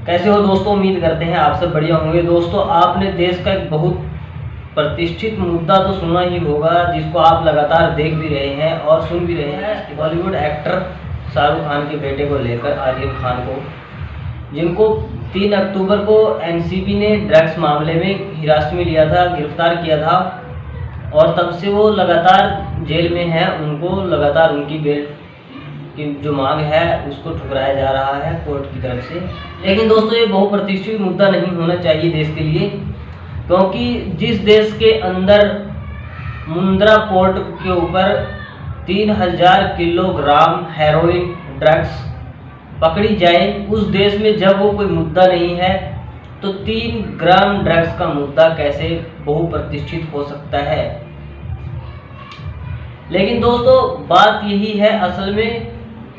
कैसे हो दोस्तों, उम्मीद करते हैं आप सब बढ़िया होंगे। दोस्तों, आपने देश का एक बहुत प्रतिष्ठित मुद्दा तो सुना ही होगा, जिसको आप लगातार देख भी रहे हैं और सुन भी रहे हैं। बॉलीवुड एक्टर शाहरुख खान के बेटे को लेकर, आर्यन खान को, जिनको 3 अक्टूबर को एनसीबी ने ड्रग्स मामले में हिरासत में लिया था, गिरफ्तार किया था और तब से वो लगातार जेल में है। उनको लगातार उनकी बेल की जो मांग है उसको ठुकराया जा रहा है कोर्ट की तरफ से। लेकिन दोस्तों, ये बहुप्रतीक्षित मुद्दा नहीं होना चाहिए देश के लिए, क्योंकि जिस देश के अंदर मुंद्रा पोर्ट के ऊपर 3000 किलोग्राम हेरोइन ड्रग्स पकड़ी जाए, उस देश में जब वो कोई मुद्दा नहीं है तो 3 ग्राम ड्रग्स का मुद्दा कैसे बहुप्रतिष्ठित हो सकता है। लेकिन दोस्तों, बात यही है असल में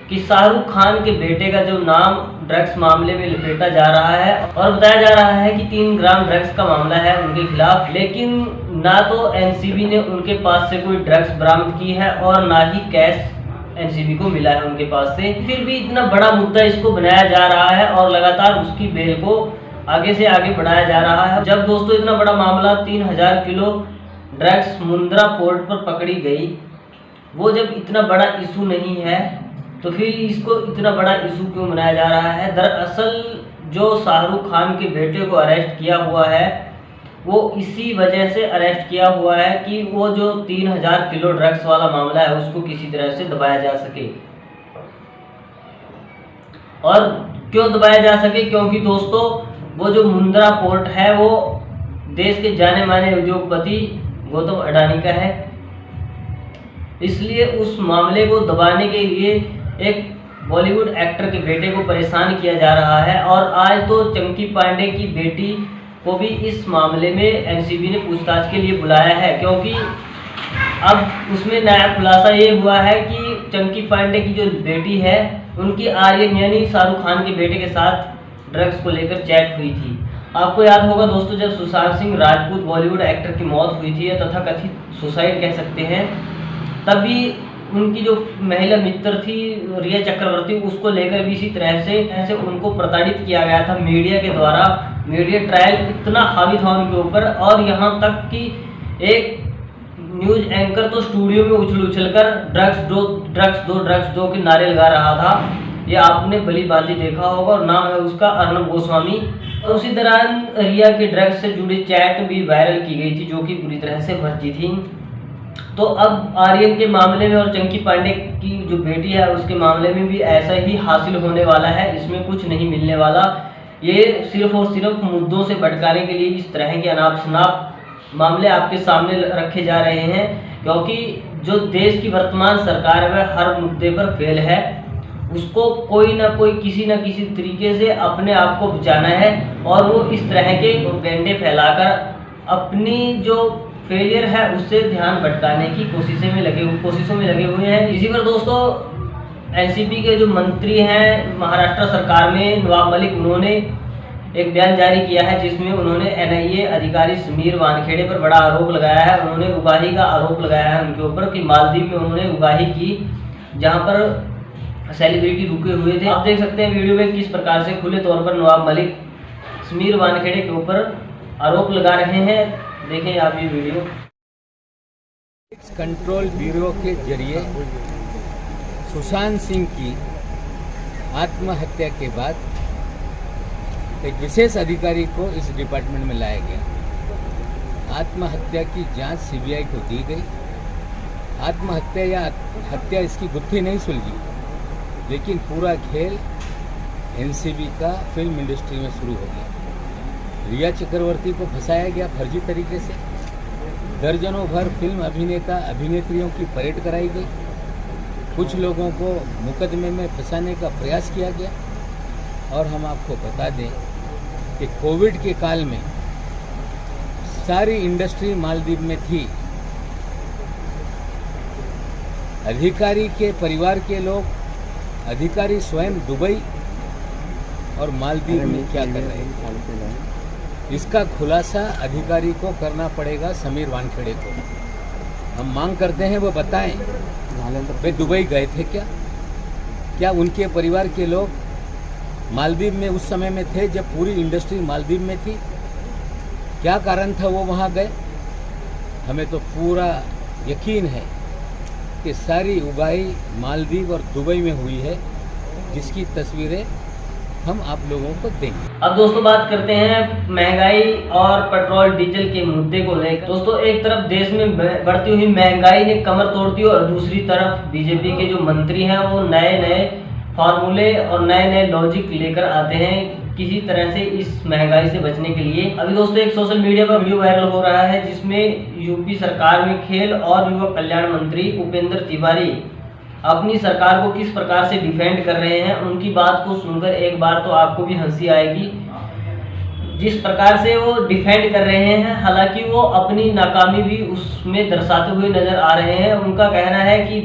कि शाहरुख खान के बेटे का जो नाम ड्रग्स मामले में लपेटा जा रहा है और बताया जा रहा है कि 3 ग्राम ड्रग्स का मामला है उनके खिलाफ, लेकिन ना तो एनसीबी ने उनके पास से कोई ड्रग्स बरामद की है और ना ही कैश एनसीबी को मिला है उनके पास से। फिर भी इतना बड़ा मुद्दा इसको बनाया जा रहा है और लगातार उसकी बेल को आगे से आगे बढ़ाया जा रहा है। जब दोस्तों इतना बड़ा मामला 3000 किलो ड्रग्स मुंद्रा पोर्ट पर पकड़ी गई, वो जब इतना बड़ा इशू नहीं है तो फिर इसको इतना बड़ा इशू क्यों बनाया जा रहा है। दरअसल जो शाहरुख खान के बेटे को अरेस्ट किया हुआ है वो इसी वजह से अरेस्ट किया हुआ है कि वो जो 3000 किलो ड्रग्स वाला मामला है उसको किसी तरह से दबाया जा सके। और क्यों दबाया जा सके, क्योंकि दोस्तों वो जो मुंद्रा पोर्ट है वो देश के जाने माने उद्योगपति गौतम अडानी का है, इसलिए उस मामले को दबाने के लिए एक बॉलीवुड एक्टर के बेटे को परेशान किया जा रहा है। और आज तो चंकी पांडे की बेटी को भी इस मामले में एनसीबी ने पूछताछ के लिए बुलाया है, क्योंकि अब उसमें नया खुलासा ये हुआ है कि चंकी पांडे की जो बेटी है उनकी आर्यन यानी शाहरुख खान के बेटे के साथ ड्रग्स को लेकर चैट हुई थी। आपको याद होगा दोस्तों, जब सुशांत सिंह राजपूत बॉलीवुड एक्टर की मौत हुई थी, तथा कथित सुसाइड कह सकते हैं, तभी उनकी जो महिला मित्र थी रिया चक्रवर्ती, उसको लेकर भी इसी तरह से उनको प्रताड़ित किया गया था मीडिया के द्वारा। मीडिया ट्रायल इतना हावी था उनके ऊपर, और यहाँ तक कि एक न्यूज एंकर तो स्टूडियो में उछल कर ड्रग्स दो के नारे लगा रहा था। ये आपने भली भांति देखा होगा, और नाम है उसका अर्नब गोस्वामी। और उसी दौरान रिया के ड्रग्स से जुड़ी चैट भी वायरल की गई थी, जो कि पूरी तरह से फर्जी थी। तो अब आर्यन के मामले में और चंकी पांडे की जो बेटी है उसके मामले में भी ऐसा ही हासिल होने वाला है, इसमें कुछ नहीं मिलने वाला। ये सिर्फ और सिर्फ मुद्दों से भटकाने के लिए इस तरह के अनाप शनाप मामले आपके सामने रखे जा रहे हैं, क्योंकि जो देश की वर्तमान सरकार है वह हर मुद्दे पर फेल है। उसको कोई ना कोई किसी न किसी तरीके से अपने आप को बचाना है, और वो इस तरह के प्रोपेगेंडे फैलाकर अपनी जो फेलियर है उससे ध्यान भटकाने की कोशिशों में लगे हुए हैं। इसी पर दोस्तों, एनसीबी के जो मंत्री हैं महाराष्ट्र सरकार में, नवाब मलिक, उन्होंने एक बयान जारी किया है जिसमें उन्होंने एनआईए अधिकारी समीर वानखेड़े पर बड़ा आरोप लगाया है। उन्होंने उगाही का आरोप लगाया है उनके ऊपर कि मालदीव में उन्होंने उगाही की, जहां पर सेलिब्रिटी रुके हुए थे। आप देख सकते हैं वीडियो में किस प्रकार से खुले तौर पर नवाब मलिक समीर वानखेड़े के ऊपर आरोप लगा रहे हैं। देखें आप ये वीडियो। कंट्रोल ब्यूरो के जरिए सुशांत सिंह की आत्महत्या के बाद एक विशेष अधिकारी को इस डिपार्टमेंट में लाया गया। आत्महत्या की जांच सीबीआई को दी गई। आत्महत्या या हत्या इसकी गुत्थी नहीं सुलझी, लेकिन पूरा खेल एनसीबी का फिल्म इंडस्ट्री में शुरू हो गया। रिया चक्रवर्ती को फंसाया गया फर्जी तरीके से। दर्जनों भर फिल्म अभिनेता अभिनेत्रियों की परेड कराई गई। कुछ लोगों को मुकदमे में फंसाने का प्रयास किया गया। और हम आपको बता दें कि कोविड के काल में सारी इंडस्ट्री मालदीव में थी। अधिकारी के परिवार के लोग, अधिकारी स्वयं दुबई और मालदीव में क्या कर रहे हैं, इसका खुलासा अधिकारी को करना पड़ेगा, समीर वानखेड़े को। हम मांग करते हैं वो बताएं वे दुबई गए थे क्या उनके परिवार के लोग मालदीव में उस समय में थे जब पूरी इंडस्ट्री मालदीव में थी। क्या कारण था वो वहाँ गए? हमें तो पूरा यकीन है कि सारी उगाई मालदीव और दुबई में हुई है, जिसकी तस्वीरें हम आप लोगों को देंगे। अब दोस्तों बात करते हैं महंगाई और पेट्रोल डीजल के मुद्दे को लेकर। दोस्तों एक तरफ देश में बढ़ती हुई महंगाई ने कमर तोड़ दी और दूसरी तरफ बीजेपी के जो मंत्री हैं वो नए नए फार्मूले और नए नए लॉजिक लेकर आते हैं किसी तरह से इस महंगाई से बचने के लिए। अभी दोस्तों एक सोशल मीडिया पर वीडियो वायरल हो रहा है जिसमें यूपी सरकार में खेल और युवा कल्याण मंत्री उपेंद्र तिवारी अपनी सरकार को किस प्रकार से डिफेंड कर रहे हैं। उनकी बात को सुनकर एक बार तो आपको भी हंसी आएगी, जिस प्रकार से वो डिफेंड कर रहे हैं। हालांकि वो अपनी नाकामी भी उसमें दर्शाते हुए नजर आ रहे हैं। उनका कहना है कि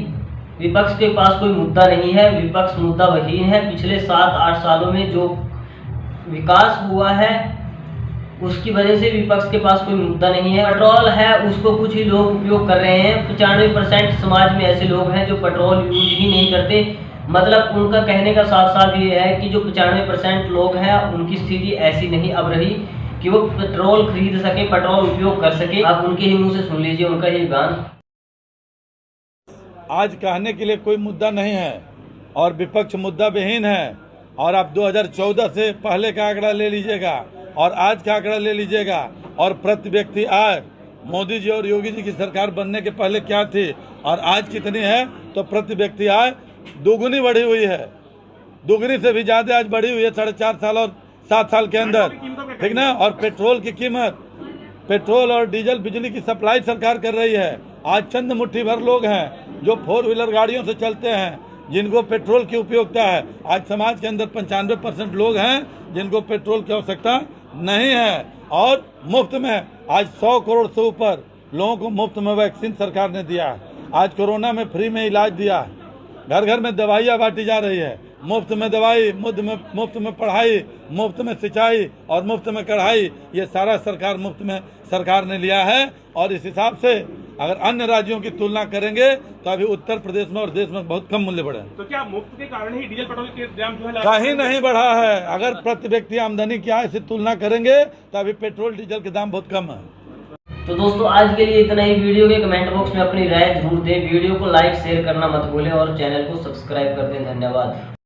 विपक्ष के पास कोई मुद्दा नहीं है, विपक्ष मुद्दाविहीन है। पिछले 7-8 सालों में जो विकास हुआ है उसकी वजह से विपक्ष के पास कोई मुद्दा नहीं है। पेट्रोल है उसको कुछ ही लोग उपयोग कर रहे हैं। 95% समाज में ऐसे लोग हैं जो पेट्रोल यूज ही नहीं करते। मतलब उनका कहने का साफ साफ ये है कि जो 95% लोग हैं उनकी स्थिति ऐसी नहीं अब रही कि वो पेट्रोल खरीद सके, पेट्रोल उपयोग कर सके। आप उनके ही मुंह से सुन लीजिए उनका ये गान। आज कहने के लिए कोई मुद्दा नहीं है और विपक्ष मुद्दा विहीन है। और आप 2014 से पहले का आंकड़ा ले लीजिएगा और आज का आंकड़ा ले लीजिएगा और प्रति व्यक्ति आय मोदी जी और योगी जी की सरकार बनने के पहले क्या थी और आज कितनी है, तो प्रति व्यक्ति आय दोगुनी बढ़ी हुई है, दोगुनी से भी ज्यादा आज बढ़ी हुई है 4.5 साल और 7 साल के अंदर, ठीक ना। और पेट्रोल की कीमत, पेट्रोल और डीजल बिजली की सप्लाई सरकार कर रही है। आज चंद मुट्ठी भर लोग हैं जो 4 व्हीलर गाड़ियों से चलते हैं जिनको पेट्रोल की उपयोगिता है। आज समाज के अंदर 95% लोग हैं जिनको पेट्रोल की आवश्यकता नहीं है। और मुफ्त में आज 100 करोड़ से ऊपर लोगों को मुफ्त में वैक्सीन सरकार ने दिया है। आज कोरोना में फ्री में इलाज दिया है, घर घर में दवाइयाँ बांटी जा रही है, मुफ्त में दवाई, मुफ्त में पढ़ाई, मुफ्त में सिंचाई और मुफ्त में कढ़ाई, ये सारा सरकार मुफ्त में सरकार ने लिया है। और इस हिसाब से अगर अन्य राज्यों की तुलना करेंगे तो अभी उत्तर प्रदेश में और देश में बहुत कम मूल्य बढ़े। तो क्या मुफ्त के कारण ही डीजल पेट्रोल के दाम जो है कहीं नहीं बढ़ा है? अगर प्रति व्यक्ति आमदनी की आय से तुलना करेंगे तो अभी पेट्रोल डीजल के दाम बहुत कम है। तो दोस्तों आज के लिए इतना ही। वीडियो के कमेंट बॉक्स में अपनी राय जरूर दें, वीडियो को लाइक शेयर करना मत भूलें और चैनल को सब्सक्राइब कर दें। धन्यवाद।